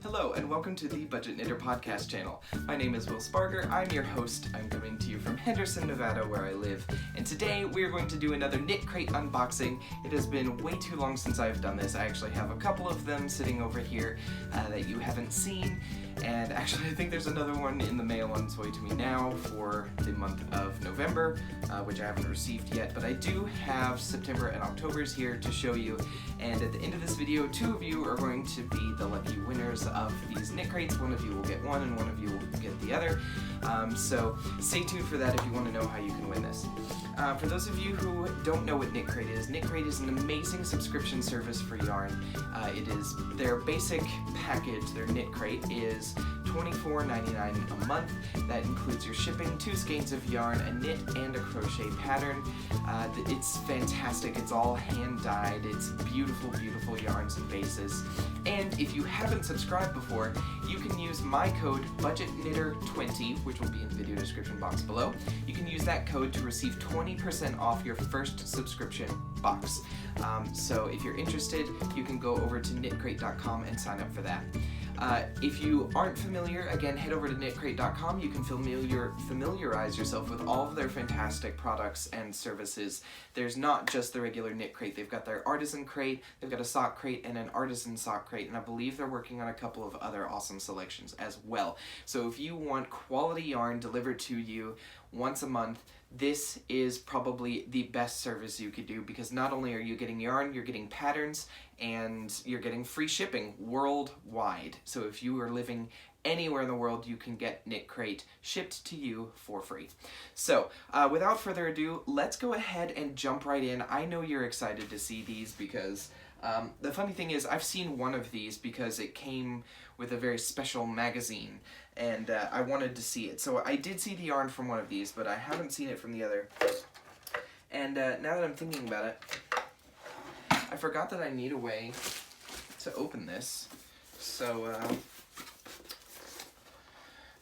Hello and welcome to the Budget Knitter podcast channel. My name is WSpargur, I'm your host. I'm coming to you from Henderson, Nevada, where I live. And today we are going to do another KnitCrate unboxing. It has been way too long since I've done this. I actually have a couple of them sitting over here that you haven't seen. And actually I think there's another one in the mail on its way to me now for the month of November, which I haven't received yet. But I do have September and October's here to show you. And at the end of this video, two of you are going to be the lucky winners of these KnitCrates. One of you will get one and one of you will get the other. So stay tuned for that if you want to know how you can win this. For those of you who don't know what KnitCrate is an amazing subscription service for yarn. It is their basic package, their KnitCrate is $24.99 a month. That includes your shipping, 2 skeins of yarn, a knit and a crochet pattern. It's fantastic. It's all hand dyed. It's beautiful, beautiful yarns and bases. And if you haven't subscribed before, you can use my code BudgetKnitter20, which will be in the video description box below. You can use that code to receive 20% off your first subscription box. So if you're interested, you can go over to KnitCrate.com and sign up for that. If you aren't familiar, again, head over to KnitCrate.com. You can familiarize yourself with all of their fantastic products and services. There's not just the regular KnitCrate. They've got their artisan crate, they've got a sock crate, and an artisan sock crate, and I believe they're working on a couple of other awesome selections as well. So if you want quality yarn delivered to you once a month, this is probably the best service you could do, because not only are you getting yarn, you're getting patterns, and you're getting free shipping worldwide. So if you are living anywhere in the world, you can get KnitCrate shipped to you for free. So without further ado, let's go ahead and jump right in. I know you're excited to see these because the funny thing is I've seen one of these because it came with a very special magazine, and I wanted to see it. So I did see the yarn from one of these, but I haven't seen it from the other. And now that I'm thinking about it, I forgot that I need a way to open this. So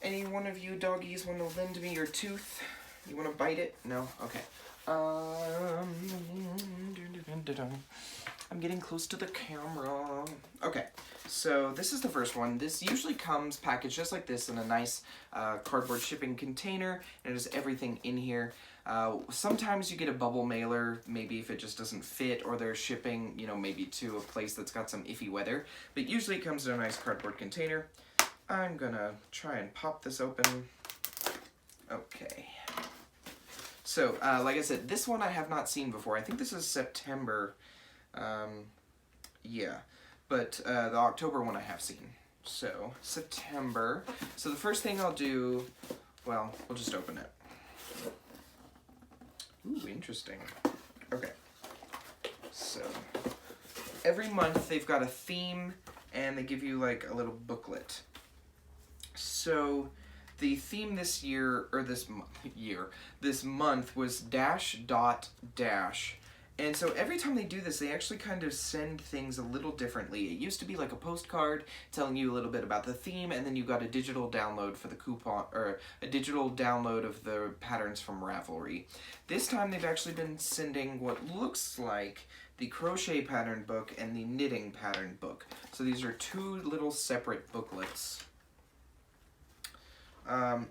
any one of you doggies want to lend me your tooth? You want to bite it? No? Okay. I'm getting close to the camera. Okay, so this is the first one. This usually comes packaged just like this in a nice cardboard shipping container, and it has everything in here. Sometimes you get a bubble mailer, maybe if it just doesn't fit, or they're shipping, you know, maybe to a place that's got some iffy weather, but usually it comes in a nice cardboard container. I'm gonna try and pop this open. Okay. So, like I said, this one I have not seen before. I think this is September. Yeah, but the October one I have seen. So, September. So the first thing I'll do, well, we'll just open it. Ooh, interesting. Okay. So, every month they've got a theme, and they give you like a little booklet. So, the theme this year, or this month was dash dot dash. And so every time they do this, they actually kind of send things a little differently. It used to be like a postcard telling you a little bit about the theme, and then you got a digital download for the coupon, or a digital download of the patterns from Ravelry. This time they've actually been sending what looks like the crochet pattern book and the knitting pattern book. So these are two little separate booklets.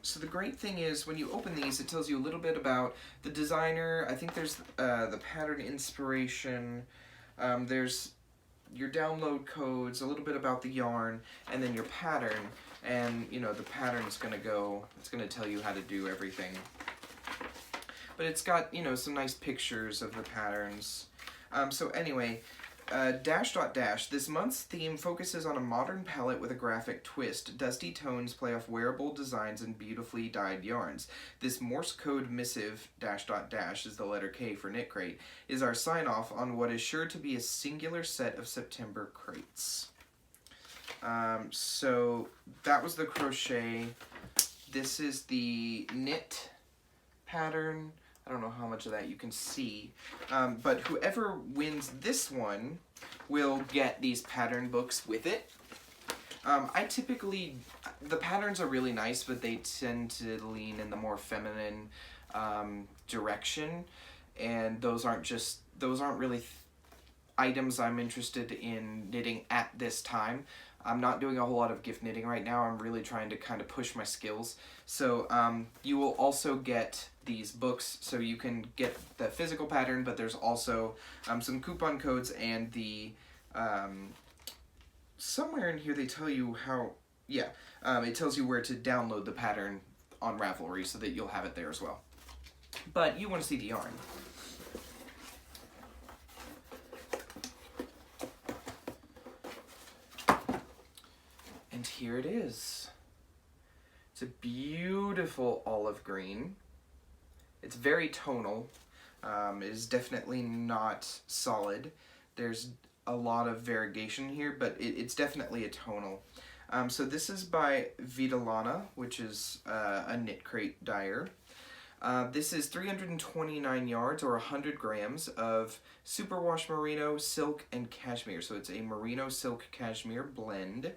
So the great thing is when you open these, it tells you a little bit about the designer. I think there's the pattern inspiration, there's your download codes, a little bit about the yarn, and then your pattern. And you know, the pattern's gonna go, it's gonna tell you how to do everything. But it's got, you know, some nice pictures of the patterns. So anyway, dash dot dash. This month's theme focuses on a modern palette with a graphic twist. Dusty tones play off wearable designs and beautifully dyed yarns. This Morse code missive, dash dot dash is the letter K for KnitCrate, is our sign-off on what is sure to be a singular set of September crates. So that was the crochet. This is the knit pattern. I don't know how much of that you can see, but whoever wins this one will get these pattern books with it. The patterns are really nice, but they tend to lean in the more feminine direction, and those aren't really items I'm interested in knitting at this time. I'm not doing a whole lot of gift knitting right now. I'm really trying to kind of push my skills. So you will also get these books, so you can get the physical pattern, but there's also some coupon codes, and the somewhere in here they tell you how, yeah, it tells you where to download the pattern on Ravelry so that you'll have it there as well. But you want to see the yarn. And here it is. It's a beautiful olive green. It's very tonal. It is definitely not solid. There's a lot of variegation here, but it's definitely a tonal. So this is by Vitalana, which is a KnitCrate dyer. This is 329 yards or 100 grams of superwash merino, silk, and cashmere. So it's a merino silk cashmere blend.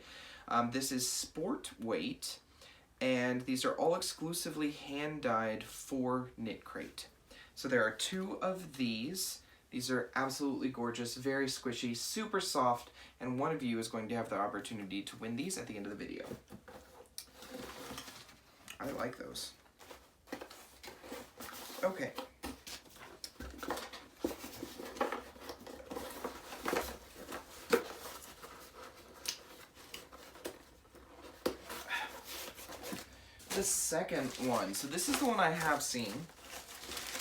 This is sport weight, and these are all exclusively hand-dyed for KnitCrate. So there are 2 of these. These are absolutely gorgeous, very squishy, super soft, and one of you is going to have the opportunity to win these at the end of the video. I like those. Okay. The second one, so this is the one I have seen,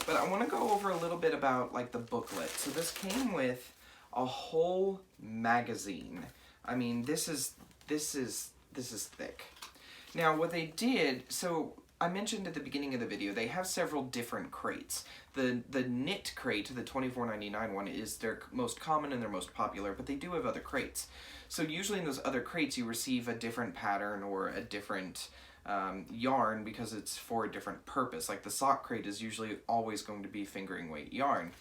but I want to go over a little bit about like the booklet. So this came with a whole magazine. I mean, this is thick. Now what they did, so I mentioned at the beginning of the video, they have several different crates. The KnitCrate, the $24.99 one, is their most common and their most popular, but they do have other crates. So usually in those other crates you receive a different pattern or a different yarn because it's for a different purpose. Like the sock crate is usually always going to be fingering weight yarn.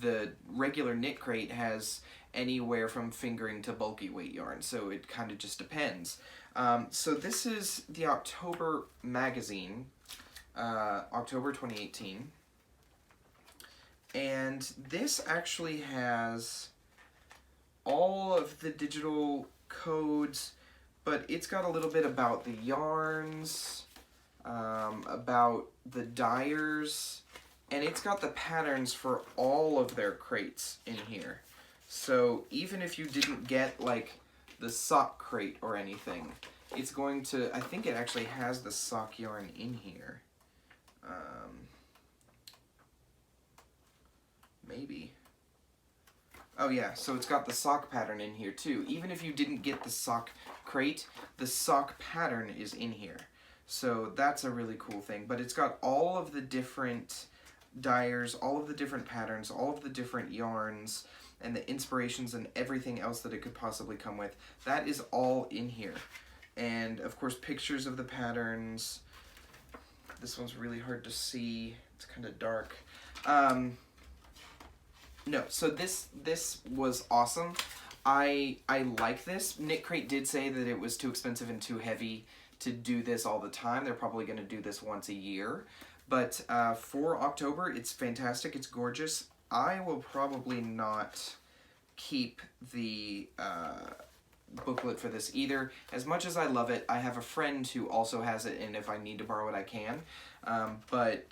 The regular KnitCrate has anywhere from fingering to bulky weight yarn, so it kind of just depends. So this is the October magazine, October 2018, and this actually has all of the digital codes, but it's got a little bit about the yarns, about the dyers, and it's got the patterns for all of their crates in here. So even if you didn't get like the sock crate or anything, it's going to, I think it actually has the sock yarn in here. Maybe. Oh yeah, so it's got the sock pattern in here too. Even if you didn't get the sock crate, the sock pattern is in here. So that's a really cool thing. But it's got all of the different dyers, all of the different patterns, all of the different yarns, and the inspirations and everything else that it could possibly come with. That is all in here. And of course pictures of the patterns. This one's really hard to see. It's kind of dark. No, so this was awesome. I like this. KnitCrate did say that it was too expensive and too heavy to do this all the time. They're probably going to do this once a year. But for October, it's fantastic. It's gorgeous. I will probably not keep the booklet for this either. As much as I love it, I have a friend who also has it, and if I need to borrow it, I can. But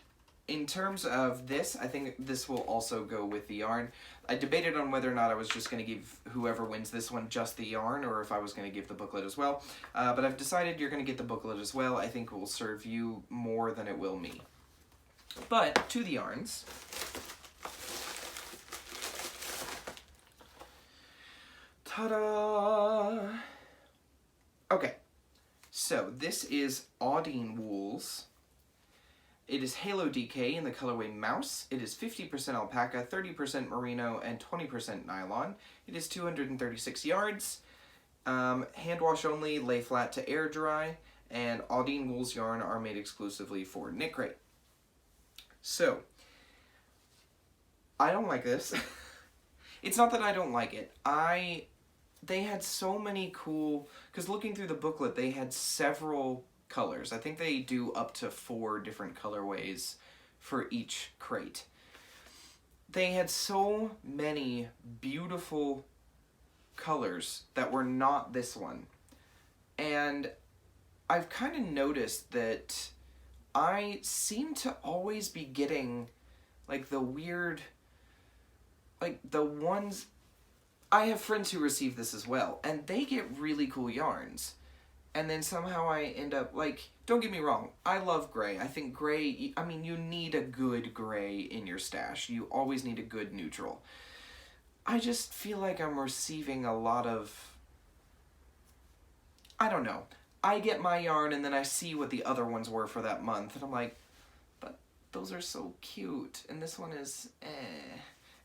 in terms of this, I think this will also go with the yarn. I debated on whether or not I was just going to give whoever wins this one just the yarn, or if I was going to give the booklet as well. But I've decided you're going to get the booklet as well. I think it will serve you more than it will me. But to the yarns. Ta-da! Okay, so this is Audine Wools. It is Halo DK in the colorway Mouse. It is 50% alpaca, 30% merino, and 20% nylon. It is 236 yards. Hand wash only, lay flat to air dry, and Audine Wool's yarn are made exclusively for KnitCrate. So, I don't like this. It's not that I don't like it. They had so many cool, because looking through the booklet, they had several colors. I think they do up to 4 different colorways for each crate. They had so many beautiful colors that were not this one. And I've kind of noticed that I seem to always be getting like the weird, like the ones, I have friends who receive this as well, and they get really cool yarns. And then somehow I end up, like, don't get me wrong, I love gray. I think gray, I mean, you need a good gray in your stash. You always need a good neutral. I just feel like I'm receiving a lot of, I don't know. I get my yarn and then I see what the other ones were for that month, and I'm like, but those are so cute, and this one is eh.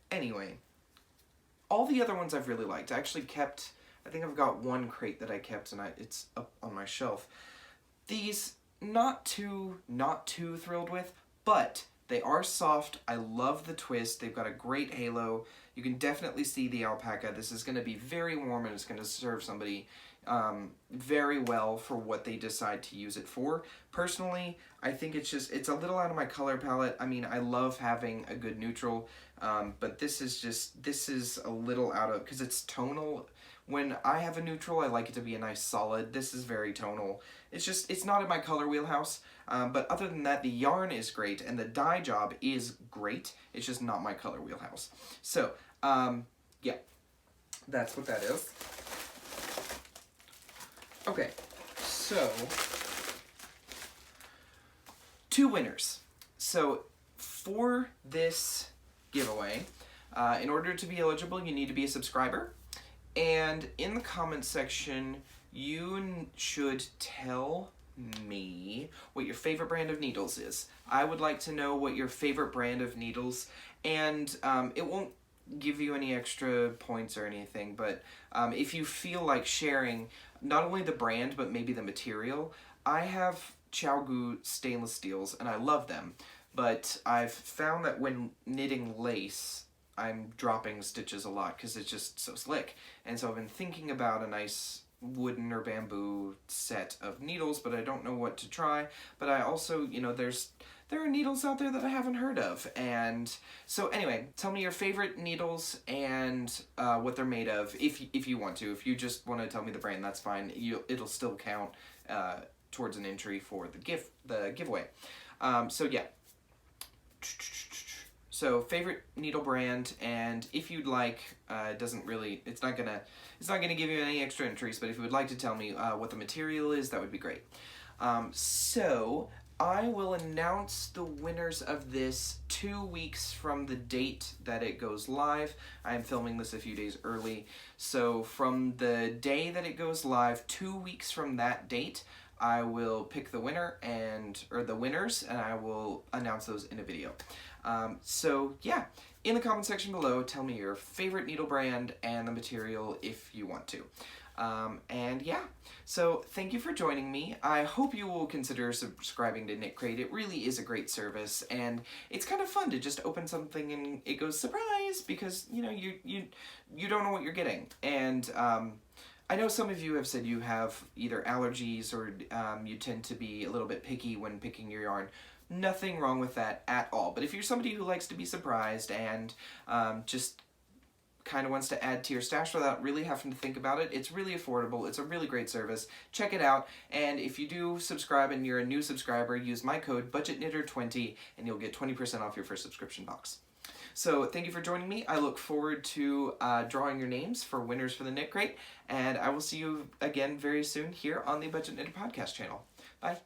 Anyway, all the other ones I've really liked. I actually kept, I think I've got one crate that I kept, and it's up on my shelf. These, not too thrilled with, but they are soft. I love the twist. They've got a great halo. You can definitely see the alpaca. This is going to be very warm, and it's going to serve somebody very well for what they decide to use it for. Personally, I think it's a little out of my color palette. I mean, I love having a good neutral, but this is a little out of, because it's tonal. When I have a neutral, I like it to be a nice solid. This is very tonal. It's not in my color wheelhouse, but other than that, the yarn is great, and the dye job is great. It's just not my color wheelhouse. So, yeah, that's what that is. Okay, so, 2 winners. So, for this giveaway, in order to be eligible, you need to be a subscriber. And in the comments section, you should tell me what your favorite brand of needles is. I would like to know what your favorite brand of needles, and it won't give you any extra points or anything, but if you feel like sharing not only the brand, but maybe the material. I have ChiaoGoo stainless steels, and I love them, but I've found that when knitting lace, I'm dropping stitches a lot because it's just so slick. And so I've been thinking about a nice wooden or bamboo set of needles, but I don't know what to try. But I also, you know, there are needles out there that I haven't heard of. And so anyway, tell me your favorite needles and what they're made of, if you want to. If you just want to tell me the brand, that's fine. It'll still count towards an entry for the giveaway. So yeah. So favorite needle brand, and if you'd like, it's not gonna give you any extra entries, but if you would like to tell me what the material is, that would be great. So I will announce the winners of this 2 weeks from the date that it goes live. I am filming this a few days early, so from the day that it goes live, 2 weeks from that date, I will pick the winner or the winners, and I will announce those in a video. So yeah, in the comment section below, tell me your favorite needle brand and the material if you want to. And yeah, so thank you for joining me. I hope you will consider subscribing to KnitCrate. It really is a great service, and it's kind of fun to just open something and it goes surprise, because you know you don't know what you're getting. And I know some of you have said you have either allergies or you tend to be a little bit picky when picking your yarn. Nothing wrong with that at all. But if you're somebody who likes to be surprised and just kind of wants to add to your stash without really having to think about it, it's really affordable. It's a really great service. Check it out. And if you do subscribe and you're a new subscriber, use my code BudgetKnitter20 and you'll get 20% off your first subscription box. So thank you for joining me. I look forward to drawing your names for winners for the KnitCrate, and I will see you again very soon here on the Budget Knitter podcast channel. Bye.